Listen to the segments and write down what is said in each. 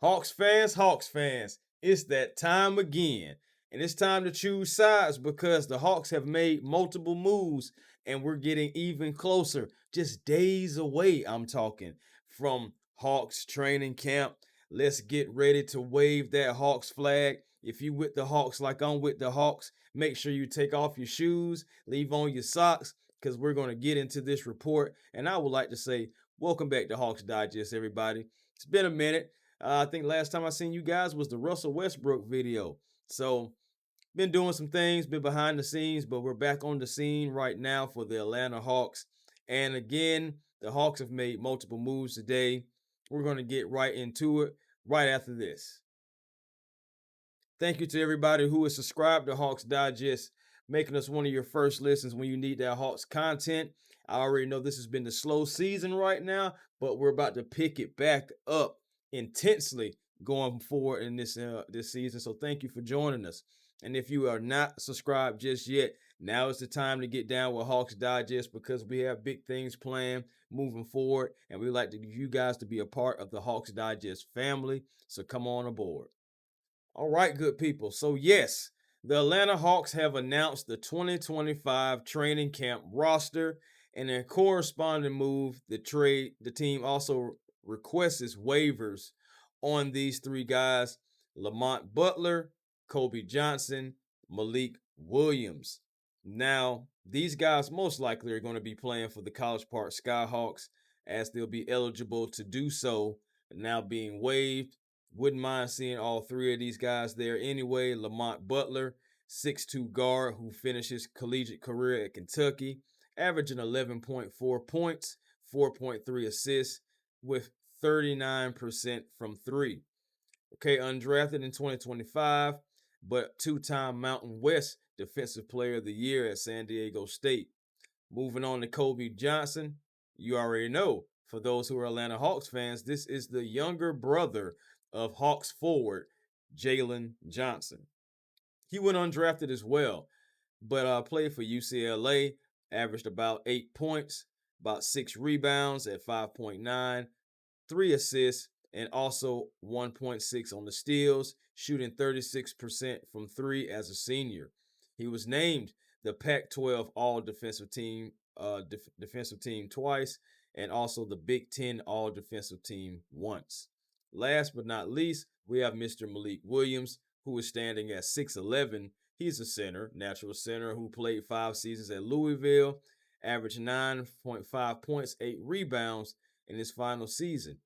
Hawks fans, it's that time again. And it's time to choose sides because the Hawks have made multiple moves and we're getting even closer. Just days away, I'm talking, from Hawks training camp. Let's get ready to wave that Hawks flag. If you with the Hawks like I'm with the Hawks, make sure you take off your shoes, leave on your socks, because we're going to get into this report. And I would like to say, welcome back to Hawks Digest, everybody. It's been a minute. I think last time I seen you guys was the Russell Westbrook video. So, been doing some things, been behind the scenes, but we're back on the scene right now for the Atlanta Hawks. And again, the Hawks have made multiple moves today. We're going to get right into it right after this. Thank you to everybody who is subscribed to Hawks Digest, making us one of your first listens when you need that Hawks content. I already know this has been the slow season right now, but we're about to pick it back up intensely going forward in this season. So thank you for joining us. And if you are not subscribed just yet, now is the time to get down with Hawks Digest because we have big things planned moving forward, and we like you guys to be a part of the Hawks Digest family. So come on aboard. All right, good people. So, yes, the Atlanta Hawks have announced the 2025 training camp roster, and in a corresponding move, the team also requests waivers on these three guys: Lamont Butler, Kobe Johnson, Malik Williams. Now, these guys most likely are going to be playing for the College Park Skyhawks as they'll be eligible to do so, now being waived. Wouldn't mind seeing all three of these guys there anyway. Lamont Butler, 6'2 guard who finished his collegiate career at Kentucky, averaging 11.4 points, 4.3 assists, with 39% from three. Okay, undrafted in 2025, but two-time Mountain West Defensive Player of the Year at San Diego State. Moving on to Kobe Johnson, you already know, for those who are Atlanta Hawks fans, this is the younger brother of Hawks forward Jalen Johnson. He went undrafted as well, but played for UCLA, averaged about 8 points, about 6 rebounds at 5.9, 3 assists, and also 1.6 on the steals, shooting 36% from three as a senior. He was named the Pac-12 All Defensive Team defensive team twice, and also the Big Ten All Defensive Team once. Last but not least, we have Mr. Malik Williams, who is standing at 6'11". He's a center, natural center, who played 5 seasons at Louisville, averaged 9.5 points, 8 rebounds in his final season.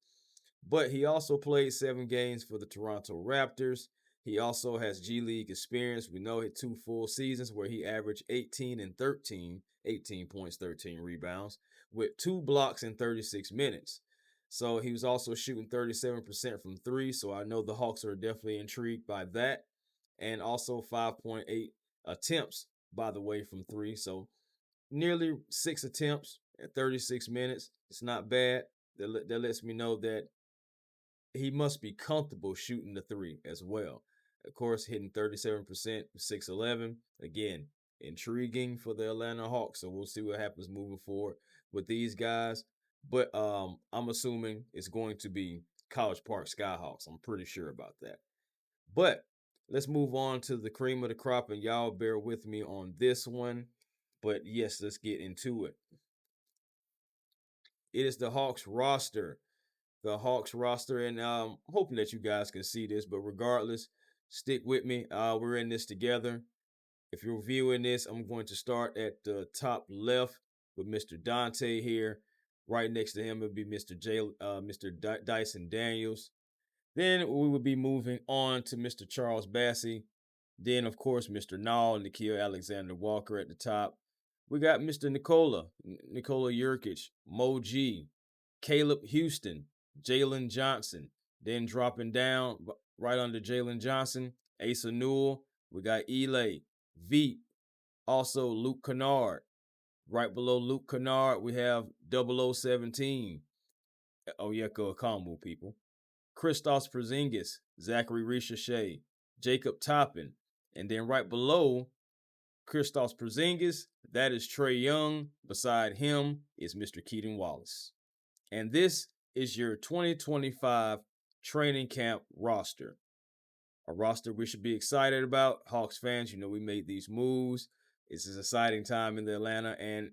But he also played 7 games for the Toronto Raptors. He also has G League experience. We know he had 2 full seasons where he averaged 18 and 13, 18 points, 13 rebounds, with 2 blocks in 36 minutes. So he was also shooting 37% from three. So I know the Hawks are definitely intrigued by that. And also 5.8 attempts, by the way, from three. So nearly 6 attempts at 36 minutes. It's not bad. That lets me know that he must be comfortable shooting the three as well. Of course, hitting 37%, 6'11". Again, intriguing for the Atlanta Hawks. So we'll see what happens moving forward with these guys. But I'm assuming it's going to be College Park Skyhawks. I'm pretty sure about that. But let's move on to the cream of the crop, and y'all bear with me on this one. But yes, let's get into it. It is the Hawks roster. The Hawks roster, and I'm hoping that you guys can see this, but regardless, stick with me. We're in this together. If you're viewing this, I'm going to start at the top left with Mr. Dante here. Right next to him would be Mr. Dyson Daniels. Then we would be moving on to Mr. Charles Bassey. Then, of course, Mr. Nall, Nikhil Alexander Walker at the top. We got Mr. Nikola Jurkic, Mo G, Caleb Houston, Jalen Johnson. Then dropping down right under Jalen Johnson, Asa Newell. We got Elay, Veep, also Luke Kennard. Right below Luke Kennard, we have 0017, Onyeka Okongwu, people. Kristaps Porzingis, Zaccharie Risacher, Jacob Toppin. And then right below Kristaps Porzingis, that is Trae Young. Beside him is Mr. Keaton Wallace. And this is your 2025 training camp roster. A roster we should be excited about. Hawks fans, we made these moves. It's an exciting time in the Atlanta, and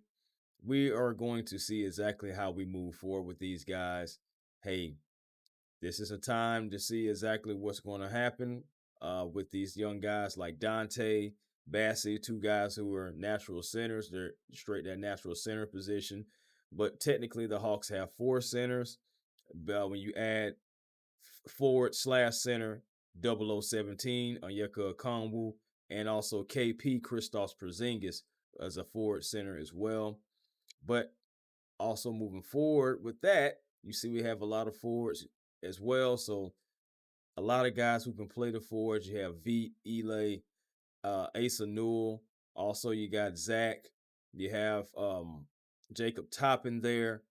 we are going to see exactly how we move forward with these guys. Hey, this is a time to see exactly what's going to happen with these young guys like Dante, Bassey, two guys who are natural centers. They're straight that natural center position. But technically, the Hawks have four centers. When you add forward slash center 0017, Onyeka Okongwu, and also KP Kristaps Porzingis as a forward center as well. But also moving forward with that, you see we have a lot of forwards as well. So a lot of guys who can play the forwards. You have Veet, Elay, Asa Newell. Also, you got Zach. You have Jacob Toppin there.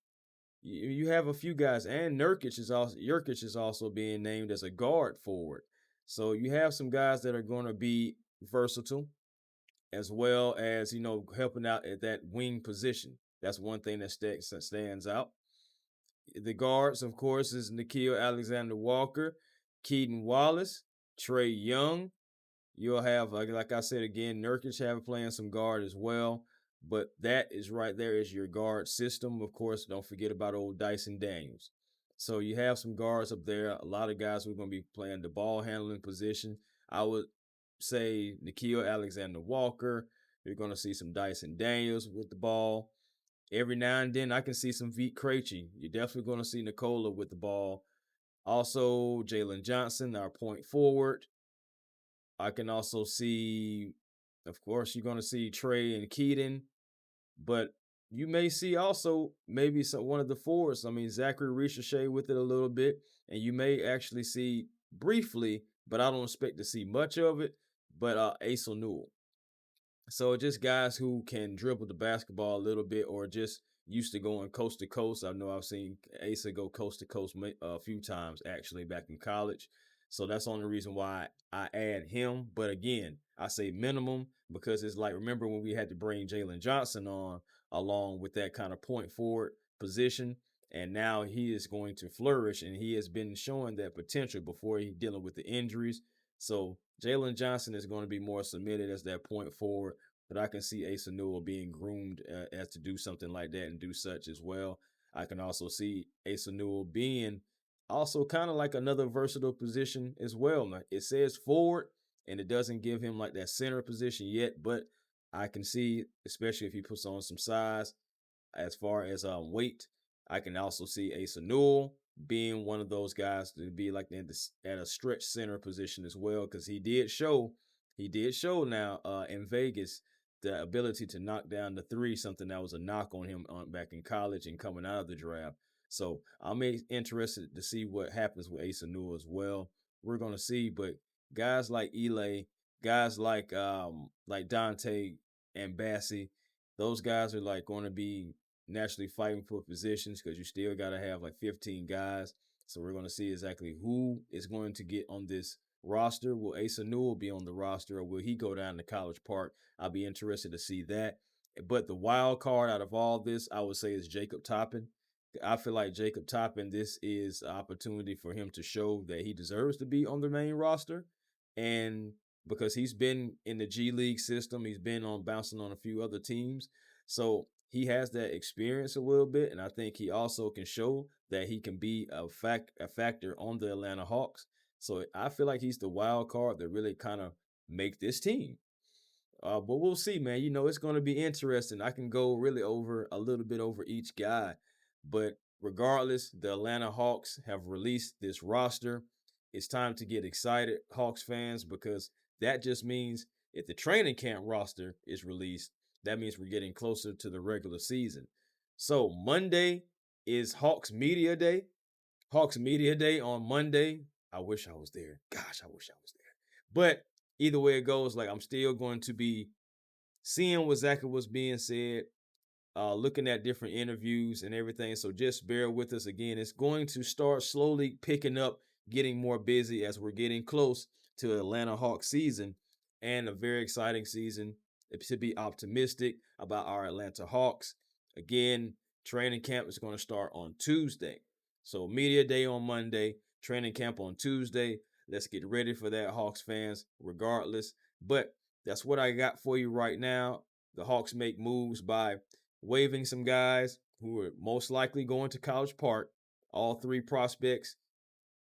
You have a few guys, and Nurkic is also being named as a guard forward. So you have some guys that are going to be versatile, as well as helping out at that wing position. That's one thing that stands out. The guards, of course, is Nickeil Alexander-Walker, Keaton Wallace, Trae Young. You'll have, like I said again, Nurkic have playing some guard as well. But that is right there is your guard system. Of course, don't forget about old Dyson Daniels. So you have some guards up there. A lot of guys who are going to be playing the ball handling position. I would say Nickeil Alexander-Walker. You're going to see some Dyson Daniels with the ball. Every now and then, I can see some Vit Krejci. You're definitely going to see Nikola with the ball. Also, Jalen Johnson, our point forward. I can also see, of course, you're going to see Trae and Keaton, but you may see also maybe one of the forwards. I mean, Zaccharie Risacher with it a little bit, and you may actually see briefly, but I don't expect to see much of it. But Asa Newell. So just guys who can dribble the basketball a little bit, or just used to going coast to coast. I know I've seen Asa go coast to coast a few times actually back in college. So that's the only reason why I add him. But again, I say minimum because it's like, remember when we had to bring Jalen Johnson on along with that kind of point forward position. And now he is going to flourish, and he has been showing that potential before he dealing with the injuries. So Jalen Johnson is going to be more submitted as that point forward, but I can see Asa Newell being groomed as to do something like that and do such as well. I can also see Asa Newell being also kind of like another versatile position as well. Now, it says forward, and it doesn't give him like that center position yet, but I can see, especially if he puts on some size, as far as weight, I can also see Asa Newell being one of those guys to be like at a stretch center position as well, because he did show now in Vegas the ability to knock down the three, something that was a knock on him back in college and coming out of the draft. So I'm interested to see what happens with Asa Newell as well. We're gonna see, but guys like Elay, guys like Dante and Bassey, those guys are like going to be naturally fighting for positions because you still got to have like 15 guys. So we're going to see exactly who is going to get on this roster. Will Asa Newell be on the roster, or will he go down to College Park? I'll be interested to see that. But the wild card out of all this, I would say, is Jacob Toppin. I feel like Jacob Toppin, this is an opportunity for him to show that he deserves to be on the main roster. And because he's been in the G League system, he's been on bouncing on a few other teams. So he has that experience a little bit, and I think he also can show that he can be a factor on the Atlanta Hawks. So I feel like he's the wild card that really kind of make this team. But we'll see, man. It's going to be interesting. I can go really over a little bit over each guy, but regardless, the Atlanta Hawks have released this roster. It's time to get excited, Hawks fans, because that just means if the training camp roster is released, that means we're getting closer to the regular season. So Monday is Hawks Media Day. Hawks Media Day on Monday. I wish I was there. Gosh, I wish I was there. But either way it goes, like I'm still going to be seeing what exactly was being said, looking at different interviews and everything. So just bear with us again. It's going to start slowly picking up, getting more busy as we're getting close to Atlanta Hawks season, and a very exciting season. To be optimistic about our Atlanta Hawks. Again, training camp is going to start on Tuesday. So media day on Monday, training camp on Tuesday. Let's get ready for that, Hawks fans, regardless. But that's what I got for you right now. The Hawks make moves by waiving some guys who are most likely going to College Park. All three prospects,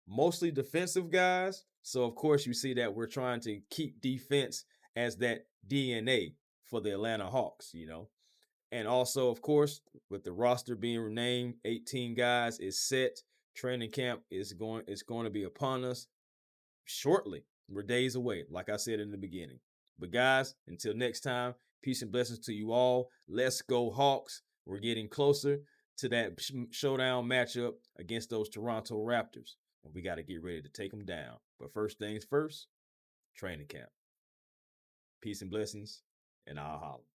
mostly defensive guys. So, of course, you see that we're trying to keep defense as that DNA for the Atlanta Hawks, And also, of course, with the roster being renamed, 18 guys is set. Training camp is going to be upon us shortly. We're days away, like I said in the beginning. But guys, until next time, peace and blessings to you all. Let's go Hawks. We're getting closer to that showdown matchup against those Toronto Raptors. And we got to get ready to take them down. But first things first, training camp. Peace and blessings, and I'll holler.